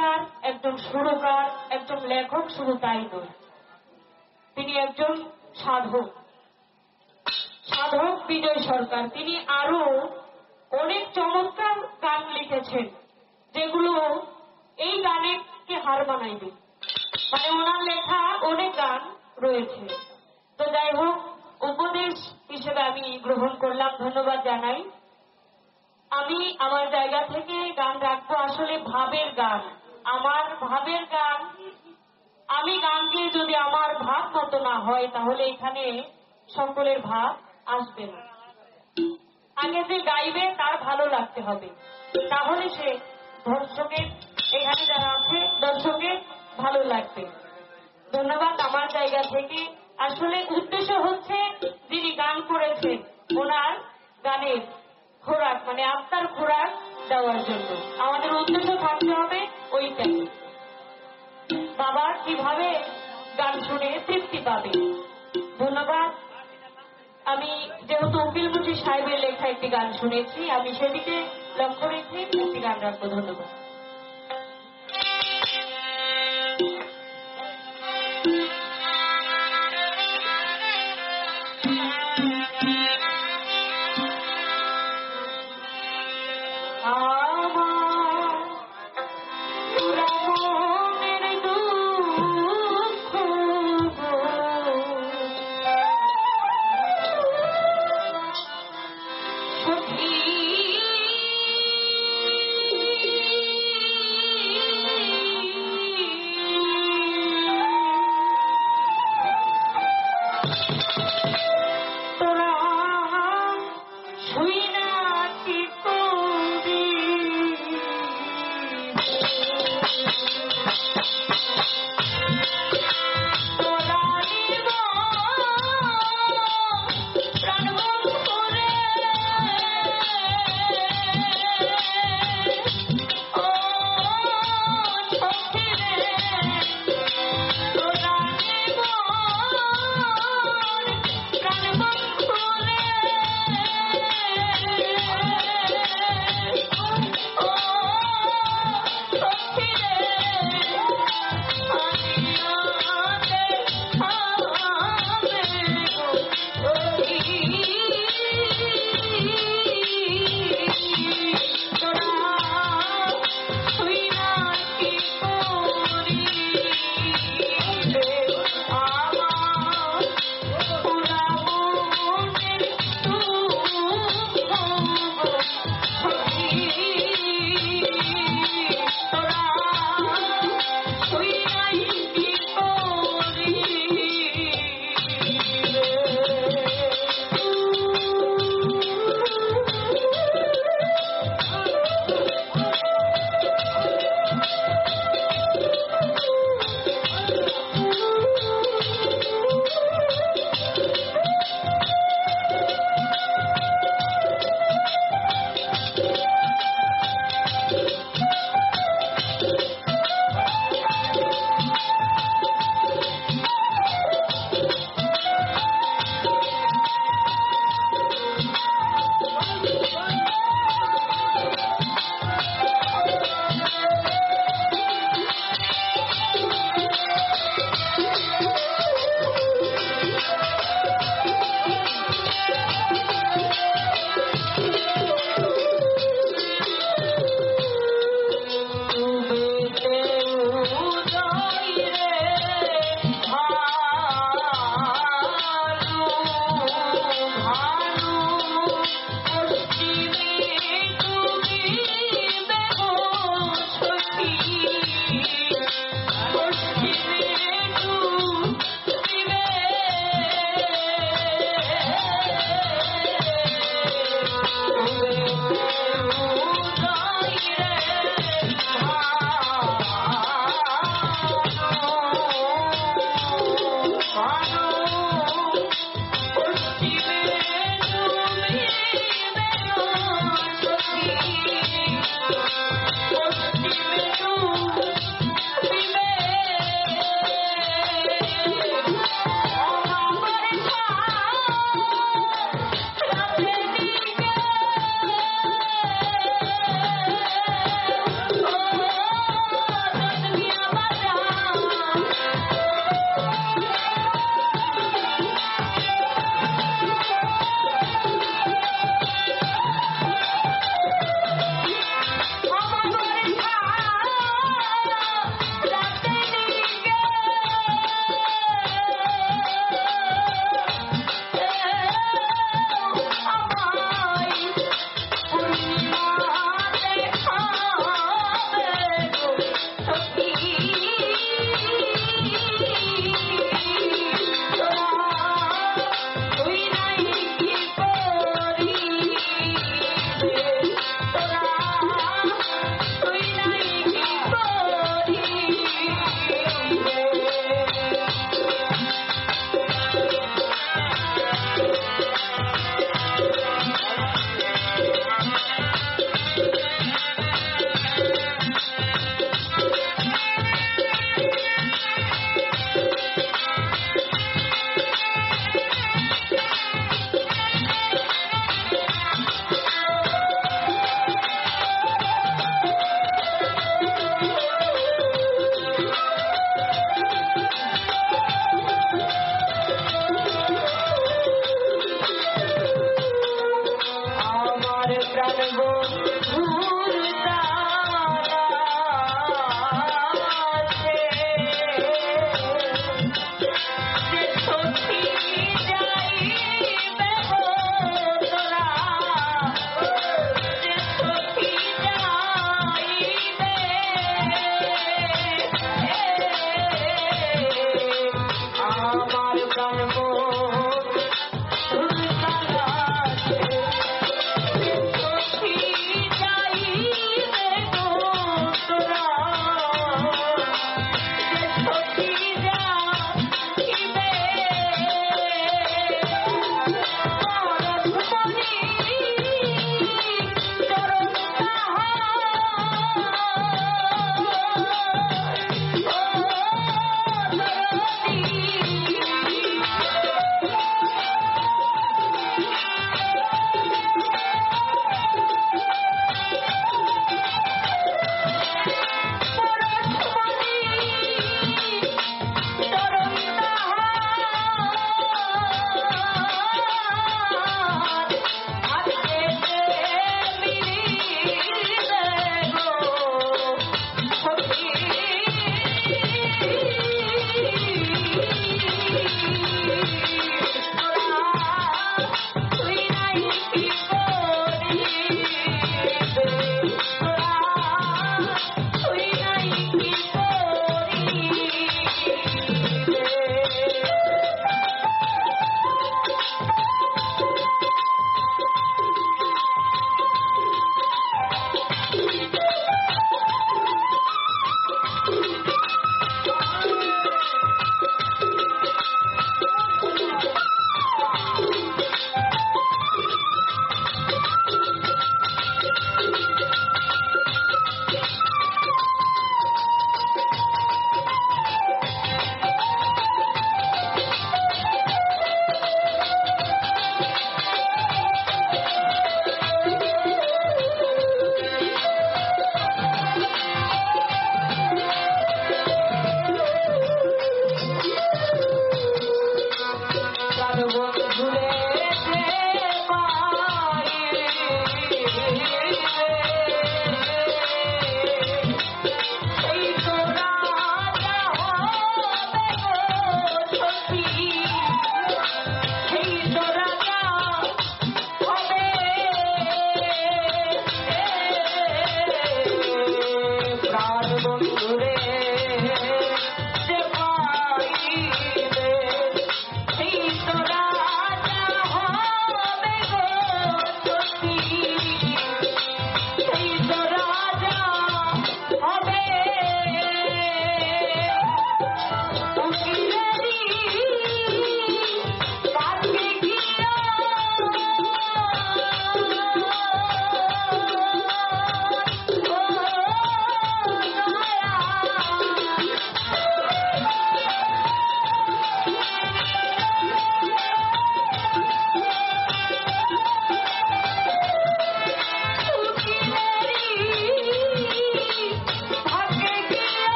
গীতিকার, একজন সুরকার, একজন লেখক, শুধু তাই নয়, তিনি একজন সাধক। সাধক বিজয় সরকার তিনি আরো অনেক চমৎকার গান লিখেছেন, যেগুলো এই গানকে হার মানাইবে। মানে ওনার লেখা অনেক গান রয়েছে। তো যাই হোক, উপদেশ হিসেবে আমি গ্রহণ করলাম, ধন্যবাদ জানাই। আমি আমার জায়গা থেকে গান রাখবো আসলে ভাবের গান, আমার ভাবের গান। আমি গান গিয়ে যদি আমার ভাব মতো না হয়, তাহলে এখানে সকলের ভাব আসবে না। আগে যে গাইবে তার ভালো লাগতে হবে, তাহলে সে দর্শকের, এখানে যারা আছে দর্শকের ভালো লাগবে। ধন্যবাদ আমার জায়গা থেকে। আসলে উদ্দেশ্য হচ্ছে যিনি গান করেছেন ওনার গানের খোরাক, মানে আত্মার খোরাক দেওয়ার জন্য আমাদের উদ্দেশ্য থাকতে হবে ওইটাই। বাবা কিভাবে গান শুনে তৃপ্তি পাবে। ধন্যবাদ। আমি যেহেতু উকিল মুন্সি সাহেবের লেখা একটি গান শুনেছি, আমি সেদিকে লক্ষ্য রেখে একটি গান রাখবো। ধন্যবাদ।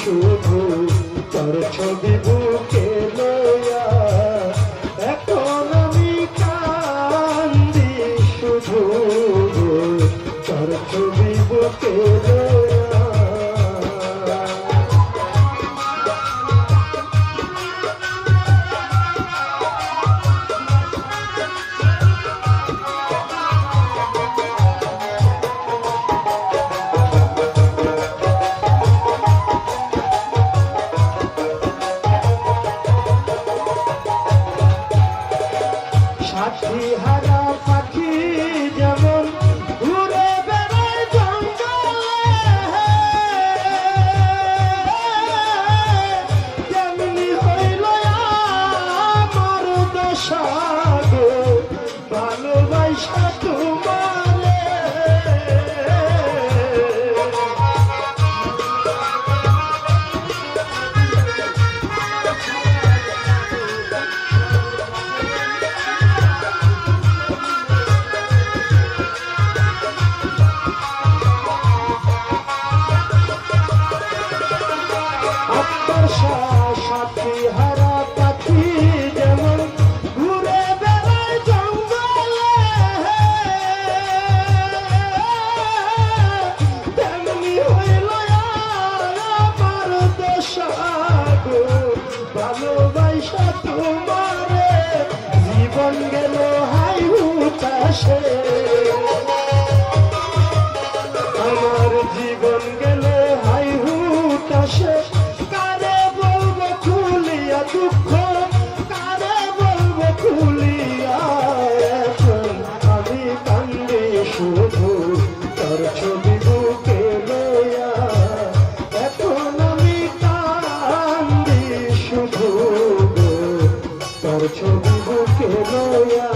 শুধু তোর ছবি বুকে লইয়া এখন আমি কান্দি শুধু তোর ছবি বুকে লইয়া সাথী হারা পাখি যেমন ঘুরে বেড়ায় জঙ্গলে তেমনি হইল আমার দশা গো ভালোবাসা তোমারে সাথী হারা পাখি যেমন ঘুরে বেড়ায় জঙ্গলে তেমনি হইল আমার দশা গো ভালোবাসা তোমারে জীবন গেল হাই হুতাশে আমার জীবন গেল হাই হুতাশে দুঃখ কারে বলবো খুলিয়া এখন আমি কান্দে শুধু তোর ছবি বুকে লইয়া এখন আমি কান্দি শুধু তোর ছবি বুকে লইয়া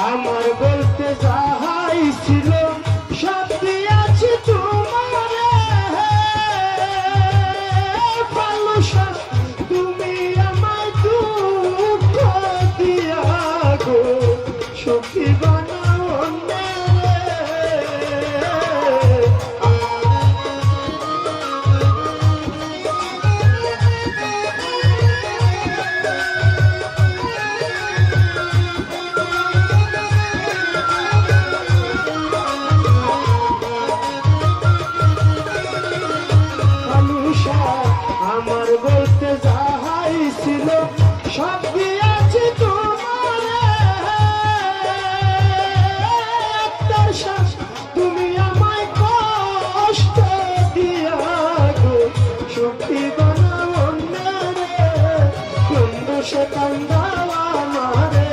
আমার বলতে যাহাই ছিল সব দিয়াছি তোমারে ভালোবাসা তুমি আমায় দুঃখ দিয়া গো সুখী বানাও আমার বলতে যাহাই ছিল সব দিয়েছি তোমারে একটার শ্বাস তুমি আমায় কষ্ট দিয়া গো সুখী বানাও অন্যরে কোন দোষে কান্দাও আমারে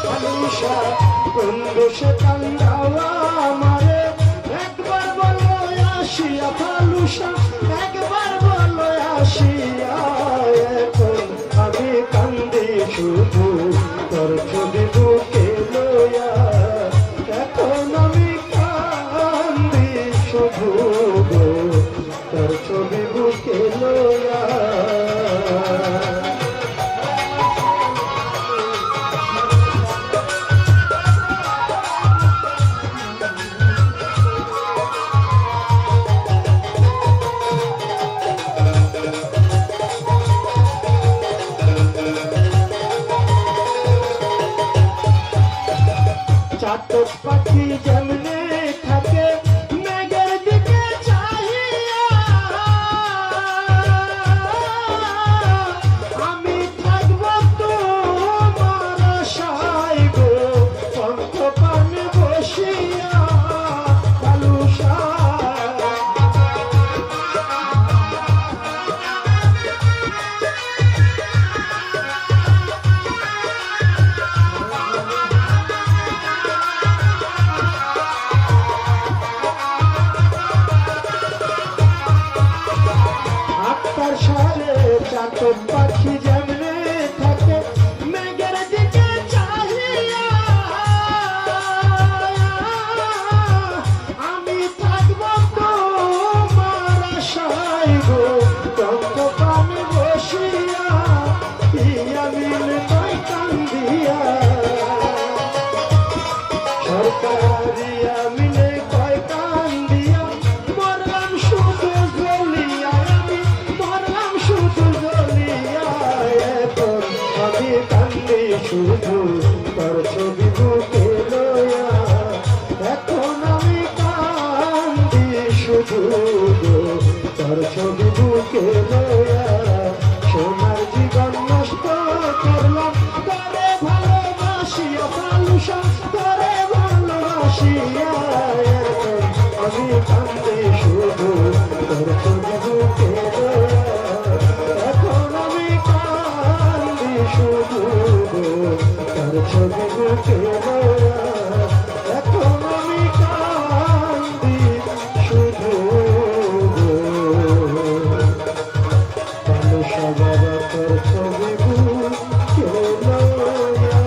মানুষা কোন দোষে কান্দাও আমারে একবার বলো আসিয়া ফালুসা একবার বলো আসিয়া এখন আমি কান্দি শুধু তোর ছবি বুকে লইয়া এখন আমি কান্দি শুধু তোর ছবি বুকে লইয়া চাতক পাখি যেমনে থাকে মেঘের দিকে চাহিয়া আমি থাকবো তোমার আশায় গো পঙ্খ পানে বসিয়া কালুষা আমিন কয় কান্দিয়া সরকারি আমিনে কয় কান্দিয়া মরলাম শুধু জ্বলিয়া আমি মরলাম শুধু জ্বলিয়া এখন আমি কান্দি শুধু তোর ছবি বুকে লইয়া এখন আমি কান্দি শুধু তোর ছবি বুকে লইয়া সোনার জীবন নষ্ট করলাম তোরে ভালোবাসিয়া ভালুসা তোরে ভালোবাসিয়া এখন আমি কান্দে শুধু তোর ছবি বুকে লইয়া এখন আমি কান্দি শুধু তোর ছবি বুকে লইয়া এখন আমি কান্দি শুধু ভালুসা বাবা তোর ছবি বুকে লইয়া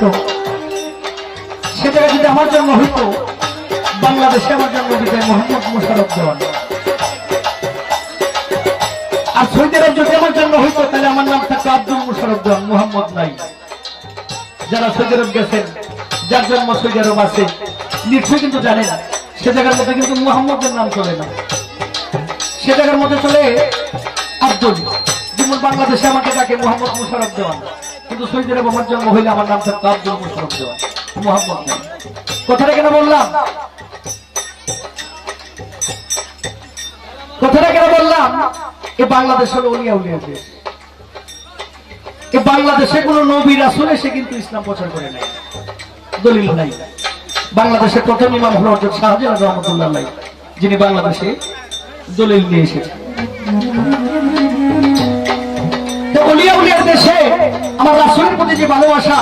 হইতো, সে জায়গায় যদি আমার জন্ম হইতো, বাংলাদেশে আমার জন্ম দিতে মোহাম্মদ মোশাররফ দেওয়ান। আর সৌদি আরব যদি আমার জন্ম হইতো, তাহলে আমার নাম থাকতো আব্দুল মোশাররফ দেওয়ান, মোহাম্মদ নাই। যারা সৌদি আরব গেছেন, যার জন্ম সৌদি আরব আছে, নিশ্চয়ই কিন্তু জানেন সে জায়গার মধ্যে কিন্তু মুহাম্মদের নাম চলে না, সে জায়গার মধ্যে চলে আব্দুল। যেমন বাংলাদেশে আমাকে ডাকে মোহাম্মদ মোশাররফ দেওয়ান, কিন্তু সৌদি আরব আমার জন্ম হইলে আমার নাম থাকতো আব্দুল মোশাররফ দেওয়ান, মোহাম্মদ নাই। কথাটা কেন বললাম? কথাটা কেন বললাম? এ বাংলাদেশ হলো উলিয়া উলিয়া দেশ। এ বাংলাদেশে কোন নবী রাসূল এসে কিন্তু ইসলাম প্রচার করে নাই, দলিল নাই। বাংলাদেশের প্রথম ইমাম হল হযরত শাহজালাল রহমাতুল্লাহ আলাইহি, যিনি বাংলাদেশে দলিল নিয়ে এসেছেন। তো উলিয়া উলিয়ার দেশে আমার রাসূলের প্রতি যে ভালোবাসা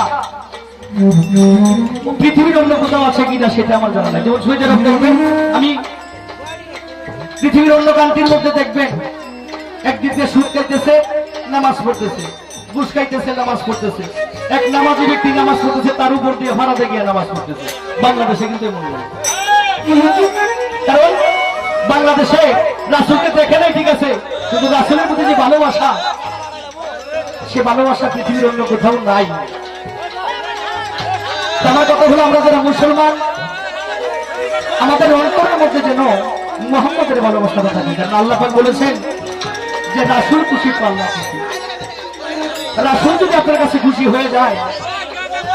পৃথিবীর অন্য কোথাও আছে কিনা সেটা আমার জানা নাই। যেমন সৌদি আরব দেখবেন, আমি পৃথিবীর অন্য কান্ট্রির মধ্যে দেখবেন একদিক দিয়ে সুদ খাইতেছে, নামাজ পড়তেছে, ঘুষ খাইতেছে, নামাজ পড়তেছে। এক নামাজি ব্যক্তি নামাজ পড়তেছে, তার উপর দিয়ে ভাড়াতে গিয়ে নামাজ পড়তেছে। বাংলাদেশে কিন্তু এমন নয়। কারণ বাংলাদেশে রাসূলকে দেখে নাই, ঠিক আছে, কিন্তু রাসূলের প্রতি যে ভালোবাসা, সে ভালোবাসা পৃথিবীর অন্য কোথাও নাই। আমার কথা হলো, আমরা যারা মুসলমান, আমাদের অন্তরের মধ্যে যেন মুহাম্মদের ভালোবাসাটা থাকে। কারণ আল্লাহ পাক বলেছেন যে রাসূল খুশি তো আল্লাহ খুশি। রাসূল যদি আপনার কাছে খুশি হয়ে যায়,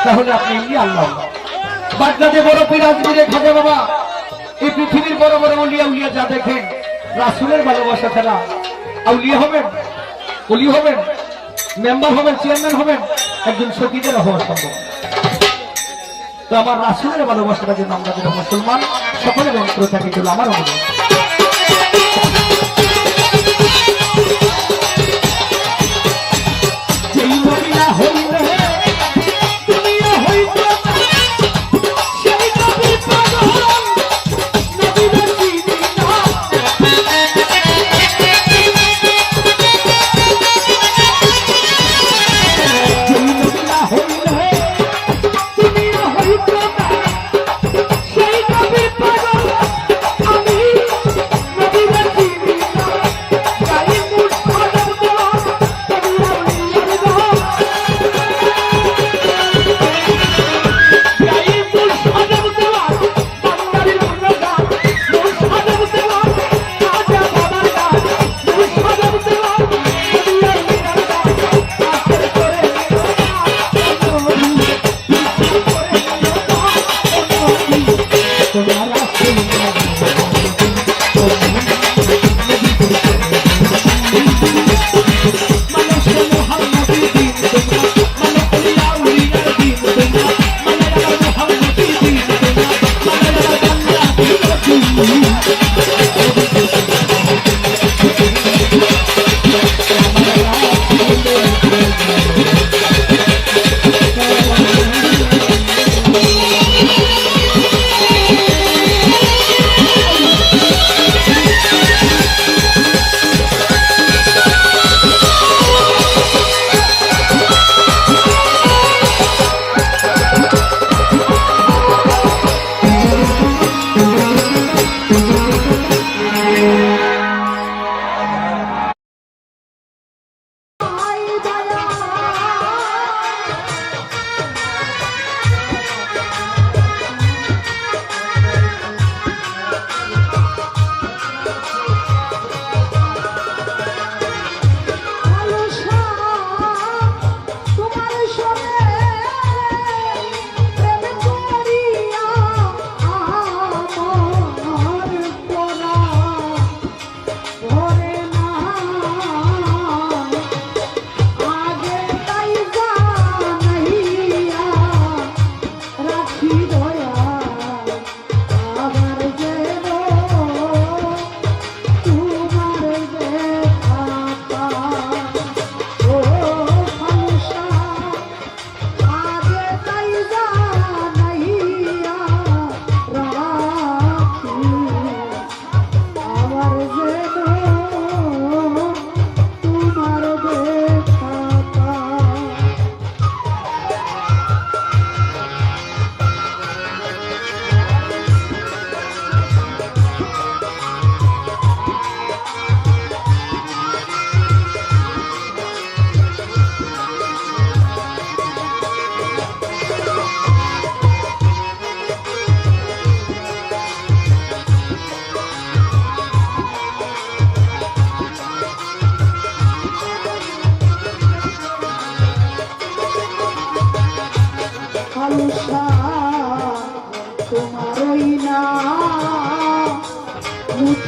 তাহলে আপনি এমনি আল্লাহ। বাগদাদে বড় পীর আজমিরে খাজা বাবা, এই পৃথিবীর বড় বড় উলিয়া উলিয়া যা দেখেন, রাসূলের ভালোবাসা ছাড়া আউলিয়া হবেন, ওলি হবেন, মেম্বার হবেন, চেয়ারম্যান হবেন, একজন শহীদের হওয়া সম্ভব। তো আমার রাসূলের ভালোবাসাটা যেন আমরা যারা মুসলমান সকলের অন্তরে থাকি, চলো আমার অনুরোধ। যেই নবীরা হইলে দুনিয়া হইতো না, সেই নবী পাগল, নবীরা চিনি না। যেই নবীরা হইলে দুনিয়া হইতো না, সেই নবী পাগল, আমি নবীরা চিনি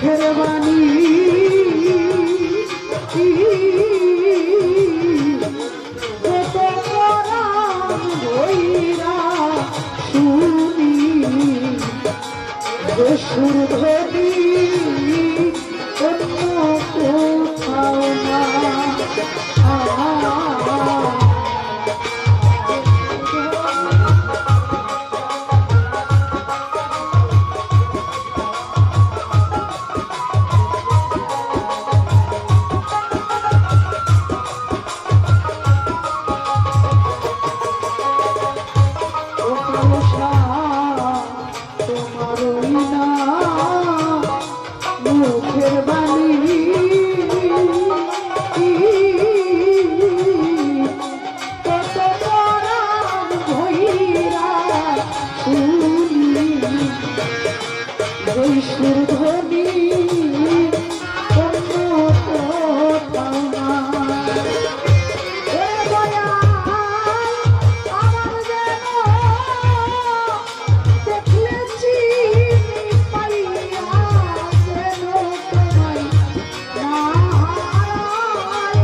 মুখের বাণী কত পরাণ ভৈরা শুনি যে সুর ধরি অন্য কোথাও না মুখের বাণী কত পরাণ ভৈরা শুনি ওই সুর ধ্বনি অন্য কোথাও না। এ দয়াল আমার যেন দেখলে চিনি পাইয়া যেন তোমায় না হারাই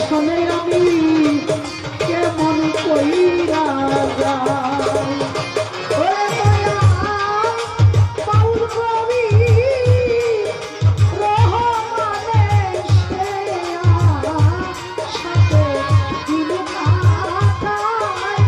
শোনে আমি কেমন কইরা যাই ওরে দয়া পাউল কবি রহমানে সাথে দিল কাটাই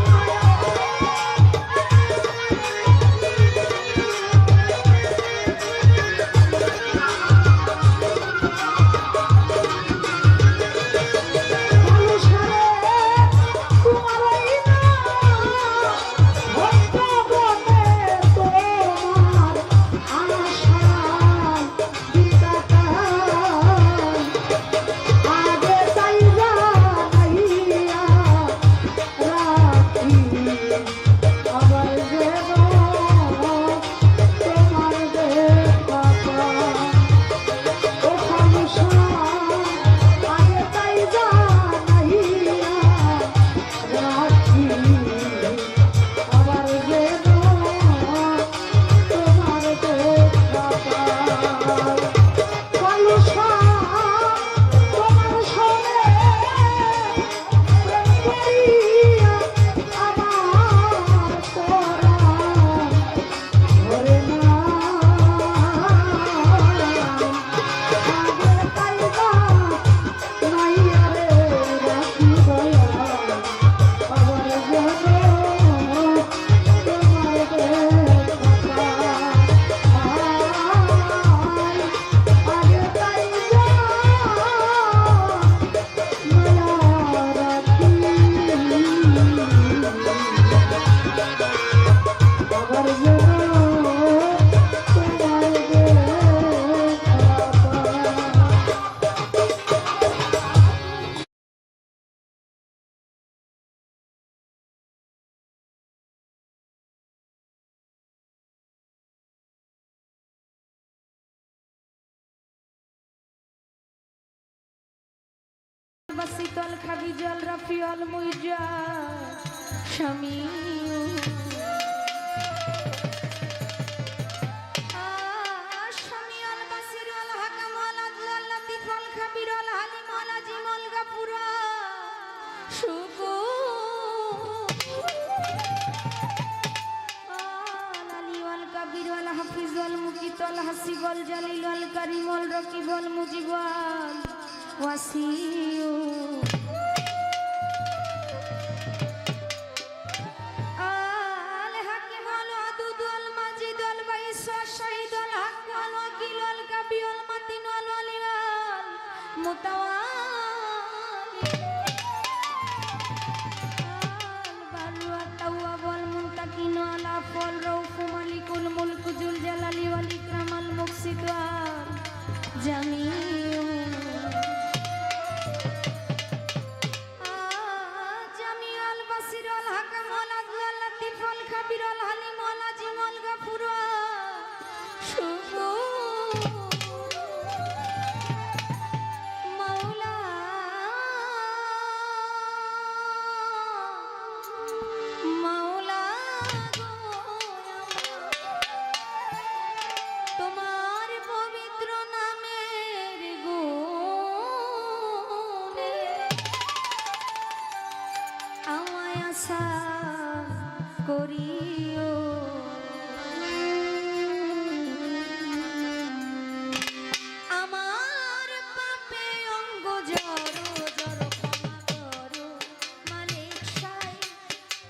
শীতল খাবি জল রাফিয়াল মুইজা স্বামী স্বামী আল বাসির আল হাকাম আল আদল লতিফ আল খাবির আল হালিম আল আজিম আল গাফুর আল আলী আল কাবির আল হাফিজ আল মুকিত আল হাসিব আল জালিল আল কারিম আল রকিব আল মুজিব আল ওয়াসিউ আল হাকিম আল আদুদ আল মাজিদ আল বাইস আল শাহিদ আল হক আল ওয়াকিল আল কাবি আল মাতিন আল ওয়ালি আল মুতাওয়ালি আল বারু আল তাওয়াব আল মুনতাকিন আল আফু আল রউফ মালিকুল মুলক জুল জালালি ওয়াল ইকরাম আল মুকসিদ আল জামিউ তোমার পবিত্র নামের গুণে আমায় আশা করিও আমার পাপে অঙ্গ জড়ো জড়ো ক্ষমা করো মালিক সাই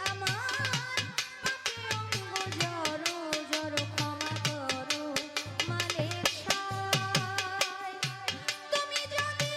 আমার পাপে অঙ্গ জড়ো জড়ো ক্ষমা করো মালিক সাই তুমি যদি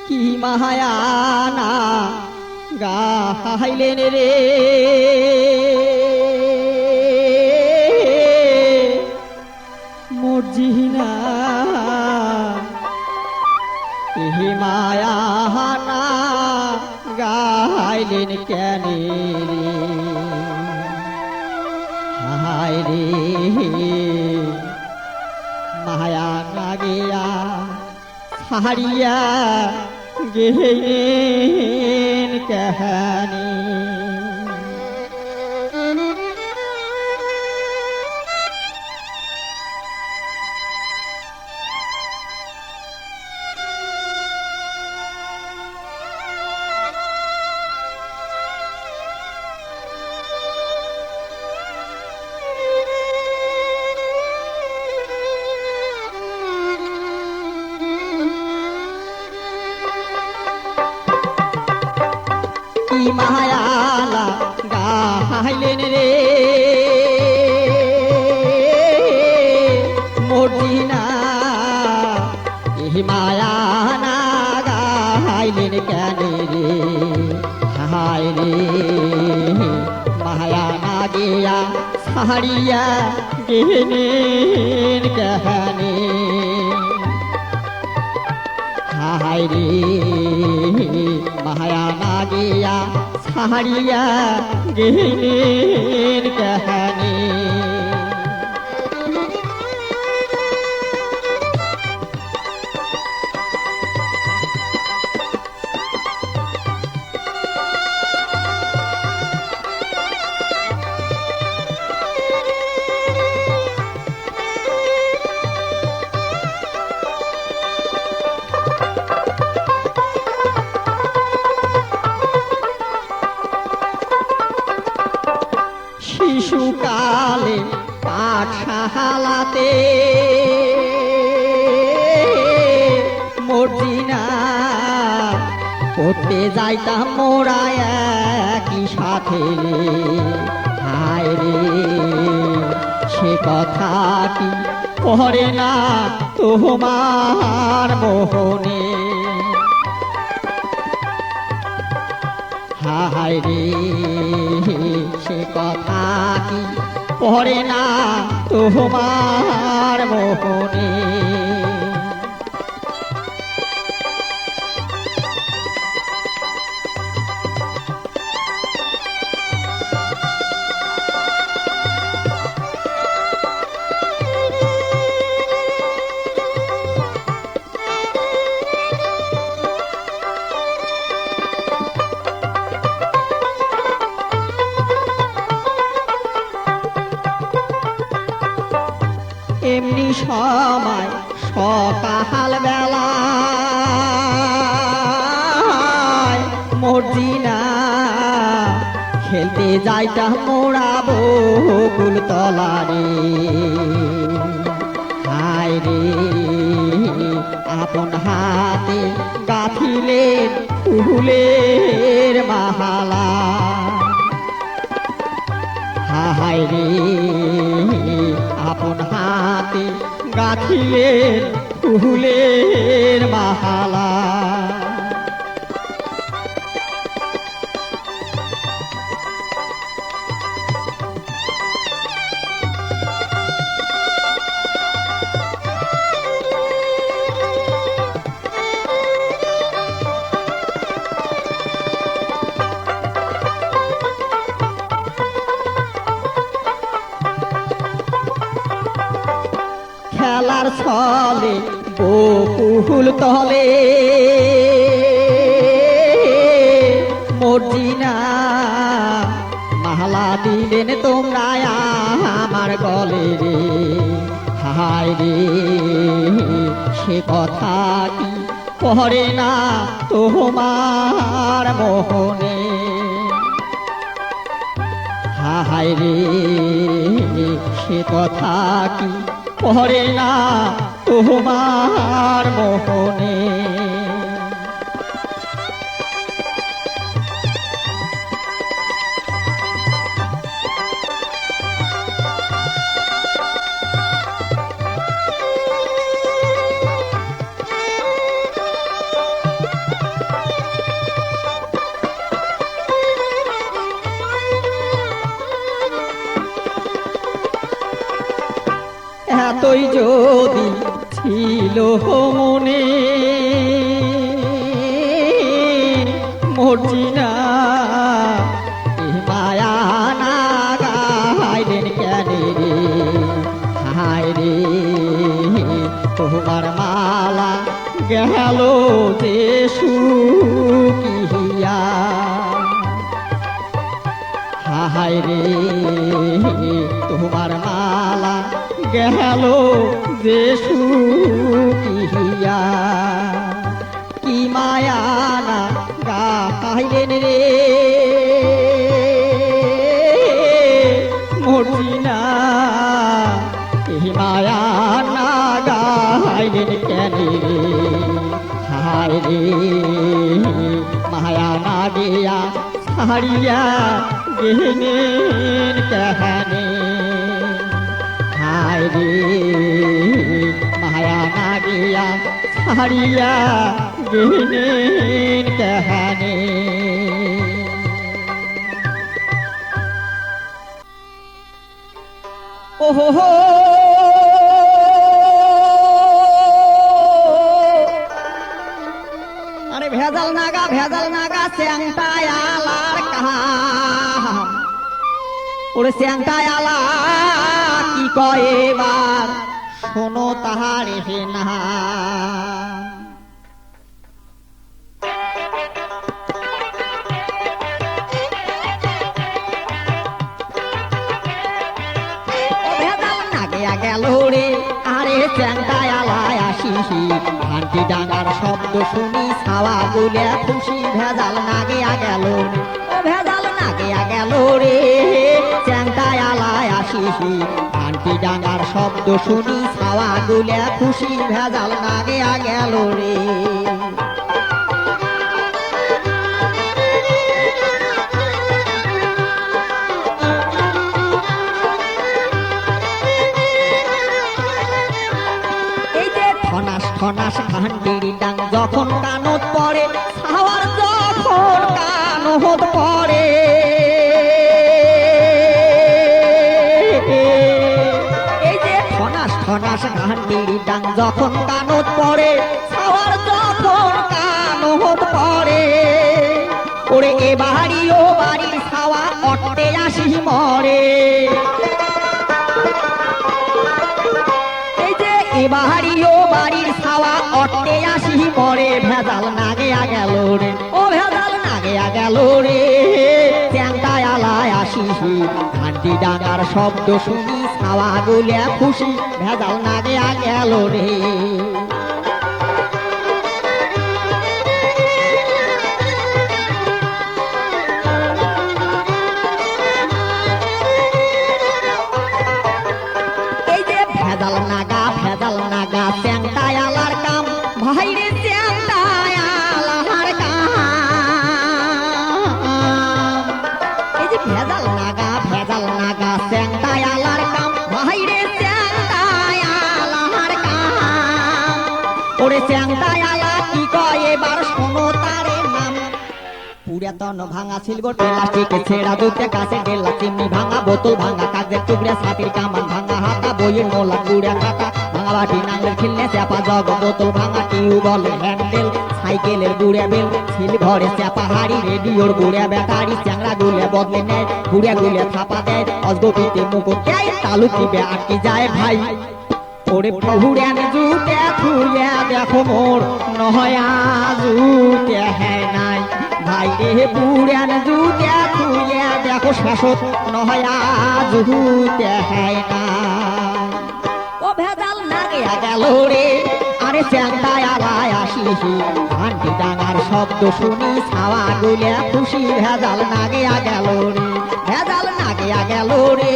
কি মাহায়ানা গাইলেন রে মর্জিনা এ মায়ানা গাইলেন কেন রে হায় রে মায়া না গিয়া হারিয়া গেলেন কাহানি মায়ালা গাইলেন রে মর্জিনা এ মায়ানা গাইলেন কেন রে হায় রে মায়ানা গিয়া ছাড়িয়া গেলেন কাহানি হায় রে মায়ানা গিয়া ছাড়িয়া গেলেন কাহানি শিশুকালে পাঠশালাতে মর্জিনা পড়তে যাইতাম মোরা একই সাথে হায় রে সে কথাটি পড়ে না তোমার মোহনে হায় রে সে কথা কি পড়ে না তোমার মোহনে এমনি সময় সকাল বেলা মর্জিনা খেলতে যাইতাম মোরা বকুল তলারে হায় রে আপন হাতে গাঁথিলেন ফুলের মালা হায় রে আপন হাতে গাঁথিলেন ফুলের মালা খেলার ছলে বকুল তলে মর্জিনা মালা দিলেন তোমরা আমার গলে রে হায় রে সে কথা কি করে না তোমার মোহনে হায় রে সে কথা কি করে না তোমার মোহনে এতই যদি ছিল মনে মর্জিনা এ মায়া না গাইলেন কেন রে হায় রে তোমার মালা গেল যে শুকিয়া হায় রে তোমার মালা গেল যে শুকিয়া কি মায়া না গাইলেন রে মর্জিনা এই মায়া না গাইলেন কেন রে হায় রে মায়া না গিয়া ছাড়িয়া গেলেন কেহানে হায় রে মায়া না গিয়া ছাড়িয়া গেলেন কেহানে ওহো আরে ভেজাল নাগা চ্যাংটায় আলার কাম ওরে চ্যাংটায় আলা কি কয় এবার শোনো তাহার হে না গেল রে আরে চ্যাংটায় আলায় আসিহি ঘান্টি ডাঙার শব্দ শুনি ছাওয়া গুলে খুশি ভেজাল নাগিয়া গেল ও ভেজাল নাগিয়া গেল রে চ্যাংটায় আলায় আসিহি ঘান্টি ডাঙার শব্দ শুনি ছাওয়া গুলে খুশি ভেজাল নাগিয়া গেল রে খনাস ঘান্টির ডাং যখন কানত পড়ে ছাওয়ার যখন কানত পড়ে এই যে খনাস ঘান্টির ডাং যখন কানত পড়ে ছাওয়ার যখন কানত পড়ে ওরে এ বাড়ি ও বাড়ির ছাওয়া অট্টে আসি মরে বাড়ি ও বাড়ির ছাওয়া অট্টে আসি পরে ভেজাল নাগিয়া গেল রে ও ভেজাল নাগিয়া গেল রে চ্যাংটায় আলায় আসিহি ঘান্টি ডাঙার শব্দ শুনি ছাওয়া গুলে খুশি ভেজাল নাগিয়া গেল রে ভেজাল নাগা চ্যাংটায় আলার কাম ভাইরে চ্যাংটায় আলার কাম এই যে ভেজাল নাগা চ্যাংটায় আলার কাম ভাইরে চ্যাংটায় আলার কাম ওরে চ্যাংটায় আলা কি কয় এবার শোনো তারে নাম পুরাতন ভাঙা সিলভার প্লাস্টিকে ছেঁড়া দুধে কাছে গেলা চিমনি ভাঙা বোতল ভাঙা কাগজের টুকরা ছাতির কামান ভাঙা হাতা বইয়ের নোলা গুড়া খাতা ভাঙা বাটি নাঙ্গেল খিলনে চাপা জগ বোতল ভাঙা টিউবওয়েলের হ্যান্ডেল সাইকেলের গুড়া বেল সিলভারে চাপা হাড়ি রেডিওর গুড়া ব্যাটারি চ্যাংড়া গুলে বদলে নেয় গুড়া গুলে থাপা দেয় অজগবিতে মুকুট দেয় তালু টিপে আটকে যায় ভাই ওরে পুরান জুতে থুয়ে দেখো মোর নয়া জুতে হ্যাঁ নাই ভাই রে পুরান জুতে থুয়ে দেখো শাসক নয়া জুতে হ্যাঁ নাই ও ভেজাল নাগিয়া গেল রে আরে চ্যাংটায় আলায় আসিহি ঘান্টি ডাঙার শব্দ শুনি ছাওয়া গুলে খুশি ভেজাল নাগিয়া গেল রে ভেজাল নাগিয়া গেল রে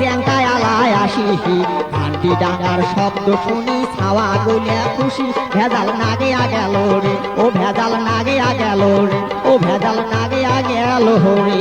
চ্যাংটায় আলায় আসিহি ঘান্টি ডাঙার শব্দ শুনি ছাওয়া গুলে খুশি ভেজাল নাগিয়া গেল রে ও ভেজাল নাগিয়া গেল রে ও ভেজাল নাগিয়া গেল রে